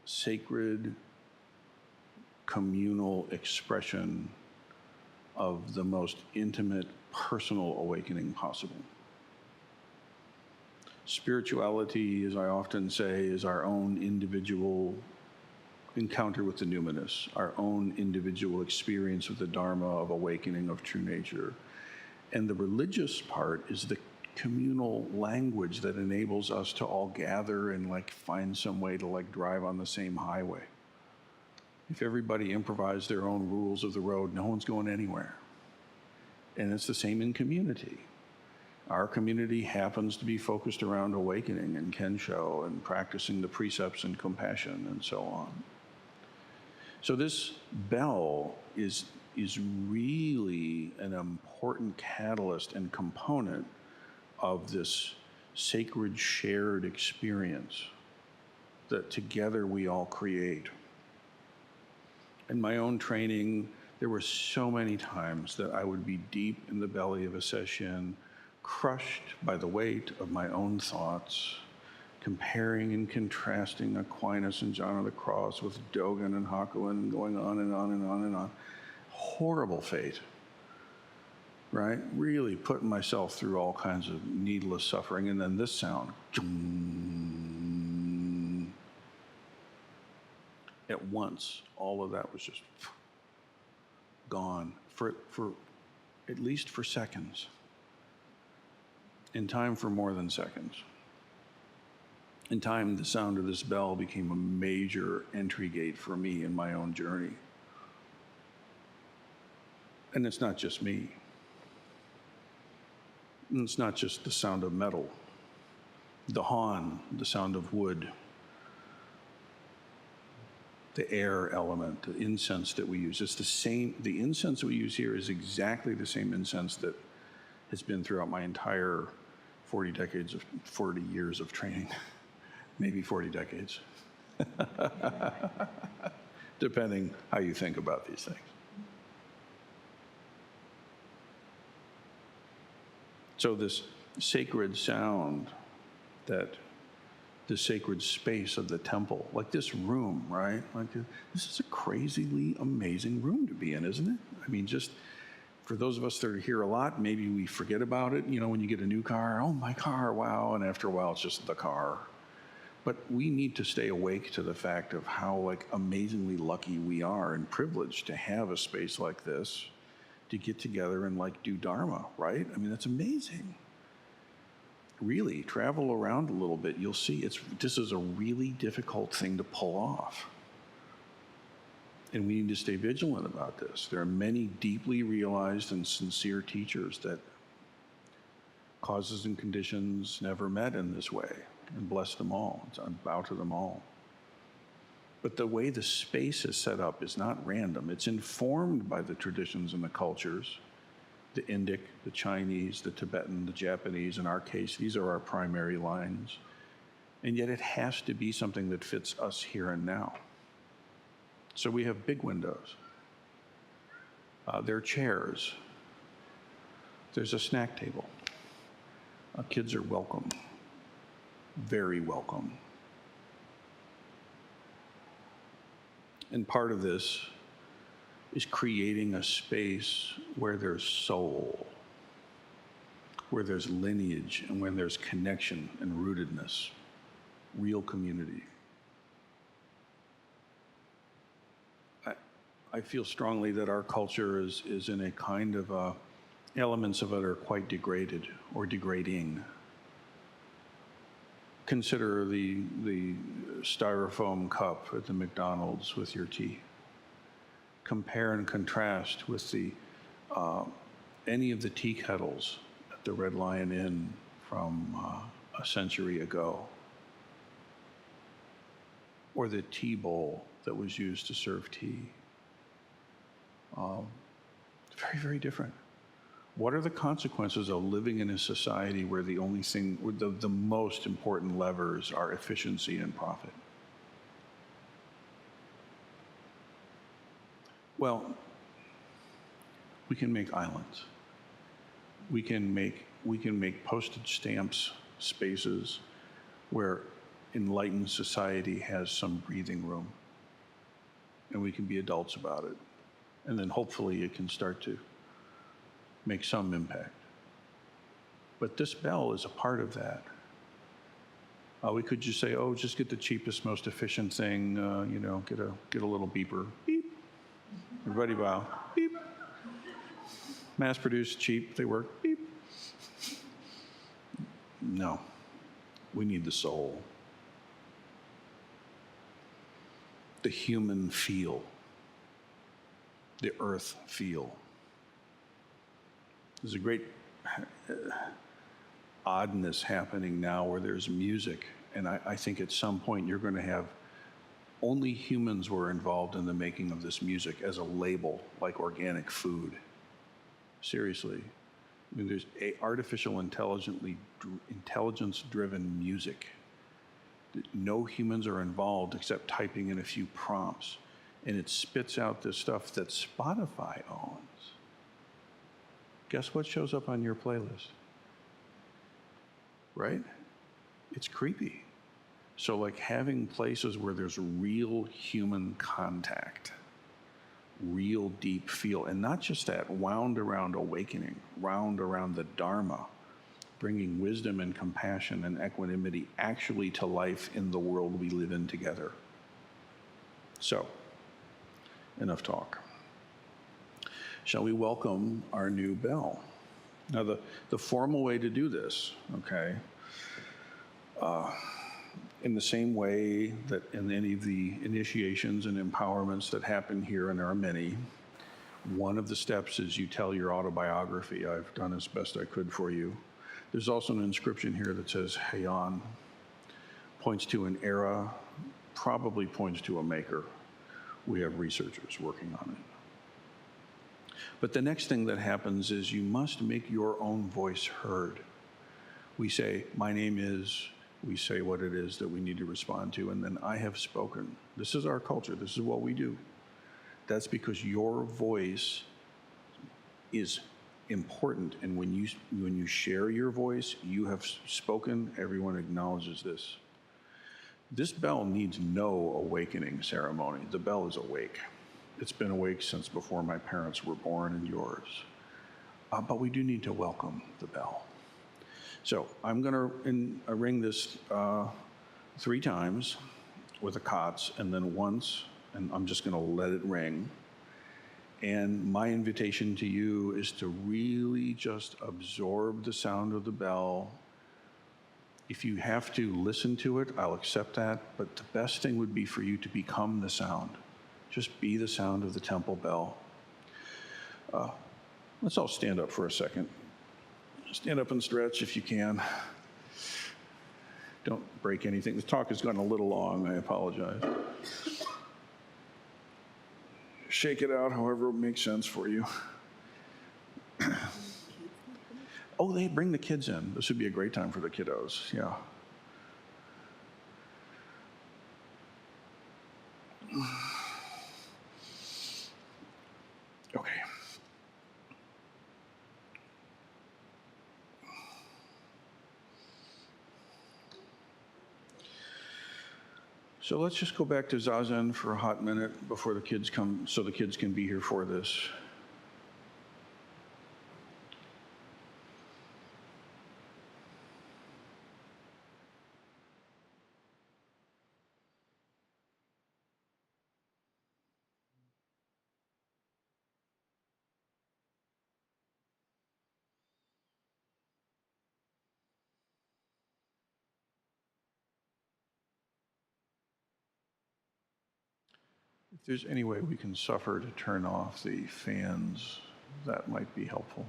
Speaker 2: sacred, communal expression of the most intimate, personal awakening possible. Spirituality, as I often say, is our own individual encounter with the numinous, our own individual experience with the Dharma of awakening of true nature. And the religious part is the communal language that enables us to all gather and find some way to drive on the same highway. If everybody improvised their own rules of the road, no one's going anywhere. And it's the same in community. Our community happens to be focused around awakening and Kensho and practicing the precepts and compassion and so on. So this bell is really an important catalyst and component of this sacred shared experience that together we all create. In my own training, there were so many times that I would be deep in the belly of a session, crushed by the weight of my own thoughts, comparing and contrasting Aquinas and John of the Cross with Dogen and Hakuin, going on and on and on and on. Horrible fate, right? Really putting myself through all kinds of needless suffering. And then this sound. At once, all of that was just gone for at least for seconds. In time, for more than seconds. In time, the sound of this bell became a major entry gate for me in my own journey. And it's not just me. And it's not just the sound of metal, the hon, the sound of wood, the air element, the incense that we use. It's the same, the incense that we use here is exactly the same incense that has been throughout my entire 40 years of training. Maybe 40 decades, depending how you think about these things. So this sacred sound, that the sacred space of the temple, like this room, right? This is a crazily amazing room to be in, isn't it? I mean, just for those of us that are here a lot, maybe we forget about it. When you get a new car, oh, my car, wow. And after a while, it's just the car. But we need to stay awake to the fact of how amazingly lucky we are and privileged to have a space like this to get together and do Dharma, right? I mean, that's amazing. Really, travel around a little bit, you'll see this is a really difficult thing to pull off. And we need to stay vigilant about this. There are many deeply realized and sincere teachers that causes and conditions never met in this way, and bless them all. I bow to them all. But the way the space is set up is not random. It's informed by the traditions and the cultures, the Indic, the Chinese, the Tibetan, the Japanese. In our case, these are our primary lines. And yet it has to be something that fits us here and now. So we have big windows. There are chairs. There's a snack table. Kids are welcome, very welcome. And part of this is creating a space where there's soul, where there's lineage, and when there's connection and rootedness, real community. I feel strongly that our culture is in a kind of, elements of it are quite degraded or degrading. Consider the styrofoam cup at the McDonald's with your tea. Compare and contrast with the any of the tea kettles at the Red Lion Inn from a century ago, or the tea bowl that was used to serve tea. Very, very different. What are the consequences of living in a society where the only thing, the most important levers are efficiency and profit? Well, we can make islands. We can make postage stamps spaces where enlightened society has some breathing room, and we can be adults about it. And then hopefully it can start to make some impact. But this bell is a part of that. We could just say, oh, just get the cheapest, most efficient thing, get a little beeper. Beep. Everybody bow. Beep. Mass-produced, cheap, they work. Beep. No, we need the soul. The human feel. The earth feel. There's a great oddness happening now where there's music, and I think at some point you're going to have only humans were involved in the making of this music as a label, like organic food. Seriously. I mean, there's artificial intelligence-driven music. No humans are involved except typing in a few prompts, and it spits out this stuff that Spotify owns. Guess what shows up on your playlist? Right? It's creepy. So like having places where there's real human contact, real deep feel, and not just that, wound around awakening, wound around the Dharma, bringing wisdom and compassion and equanimity actually to life in the world we live in together. So, enough talk. Shall we welcome our new bell? Now, the formal way to do this, okay, in the same way that in any of the initiations and empowerments that happen here, and there are many, one of the steps is you tell your autobiography. I've done as best I could for you. There's also an inscription here that says, Heian, points to an era, probably points to a maker. We have researchers working on it. But the next thing that happens is you must make your own voice heard. We say, my name is, we say what it is that we need to respond to, and then I have spoken. This is our culture. This is what we do. That's because your voice is important, and when you share your voice, you have spoken, everyone acknowledges this. This bell needs no awakening ceremony. The bell is awake. It's been awake since before my parents were born and yours. But we do need to welcome the bell. So I'm going to ring this 3 times with the kots, and then once, and I'm just going to let it ring. And my invitation to you is to really just absorb the sound of the bell. If you have to listen to it, I'll accept that, but the best thing would be for you to become the sound. Just be the sound of the temple bell. Let's all stand up for a second. Stand up and stretch if you can. Don't break anything. The talk has gone a little long. I apologize. Shake it out however it makes sense for you. Oh, they bring the kids in. This would be a great time for the kiddos. Yeah. Okay. So let's just go back to Zazen for a hot minute before the kids come, so the kids can be here for this. If there's any way we can suffer to turn off the fans, that might be helpful.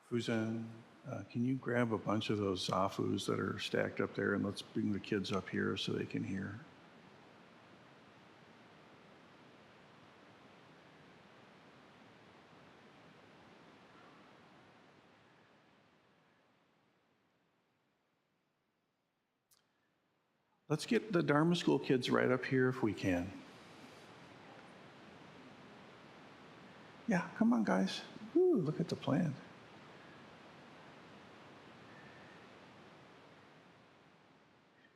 Speaker 2: Fuzan, can you grab a bunch of those zafus that are stacked up there, and let's bring the kids up here so they can hear. Let's get the Dharma School kids right up here if we can. Yeah, come on, guys. Ooh, look at the plant.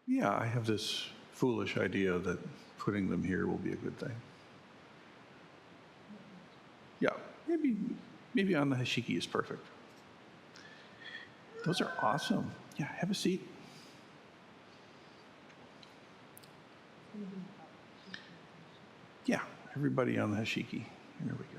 Speaker 2: Yeah, I have this foolish idea that putting them here will be a good thing. Yeah, maybe on the hashiki is perfect. Those are awesome. Yeah, have a seat. Yeah, everybody on the hashiki. Here we go.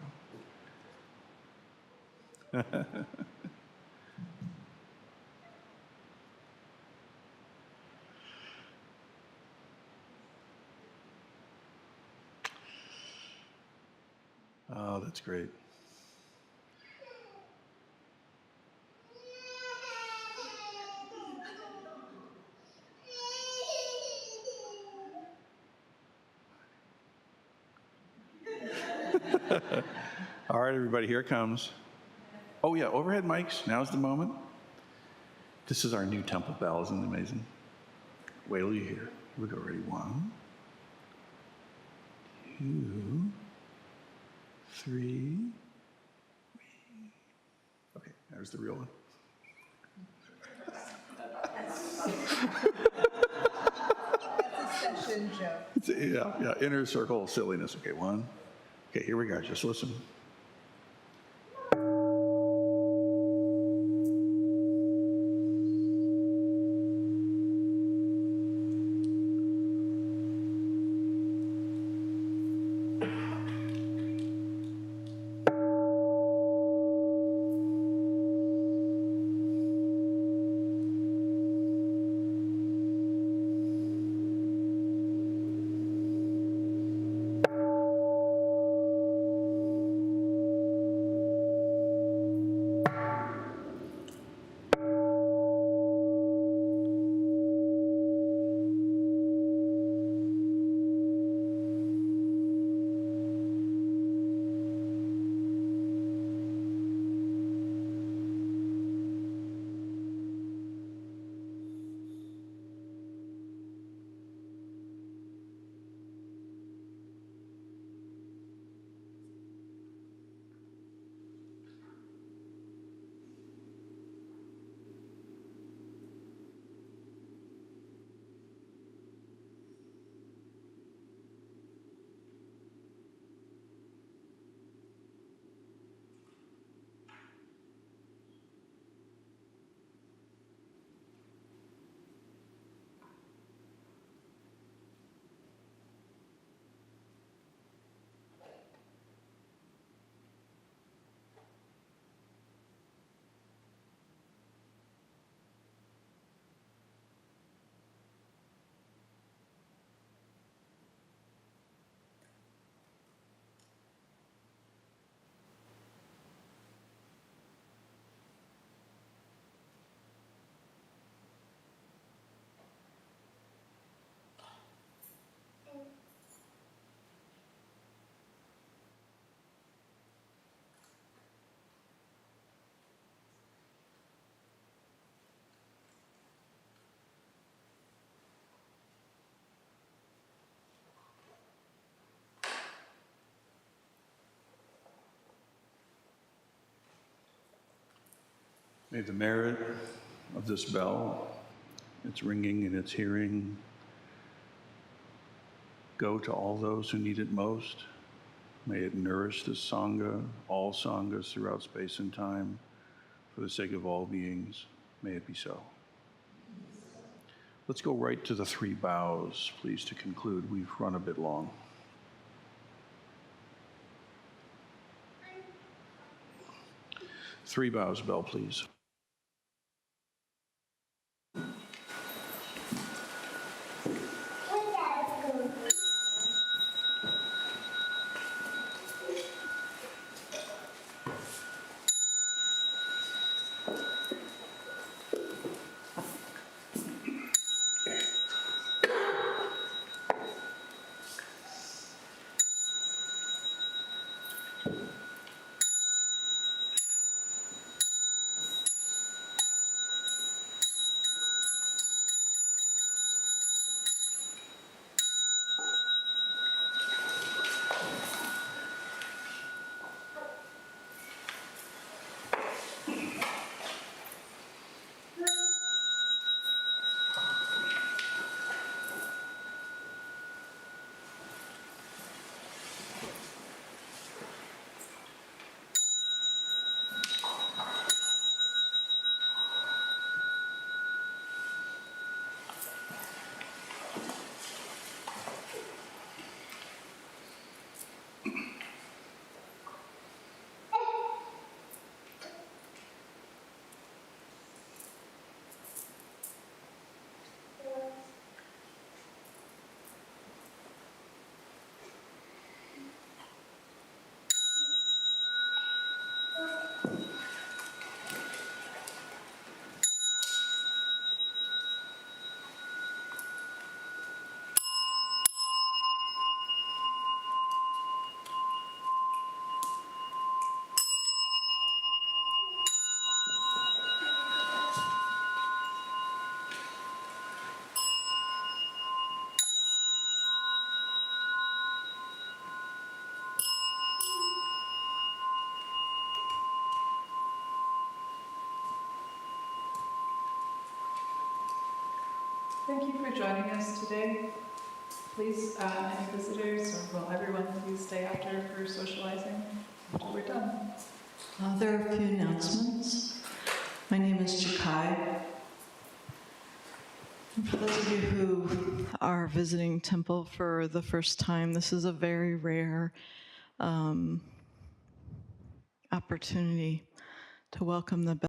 Speaker 2: Oh, that's great. All right, everybody, here it comes. Oh, yeah, overhead mics. Now's the moment. This is our new temple bell. Isn't it amazing? Wait till you hear. Here we go. Ready? 1, 2, 3. Okay, there's the real one.
Speaker 3: That's a session joke.
Speaker 2: Yeah, inner circle of silliness. Okay, 1. Okay, here we go. Just listen. May the merit of this bell, its ringing and its hearing, go to all those who need it most. May it nourish this Sangha, all Sanghas throughout space and time, for the sake of all beings. May it be so. Let's go right to the 3 bows, please, to conclude. We've run a bit long. Three bows, bell, please.
Speaker 1: Thank you for joining us today. Please, any visitors, or will everyone please stay after for socializing until we're done?
Speaker 4: There are a few announcements. My name is Jakai. And for those of you who are visiting temple for the first time, this is a very rare opportunity to welcome the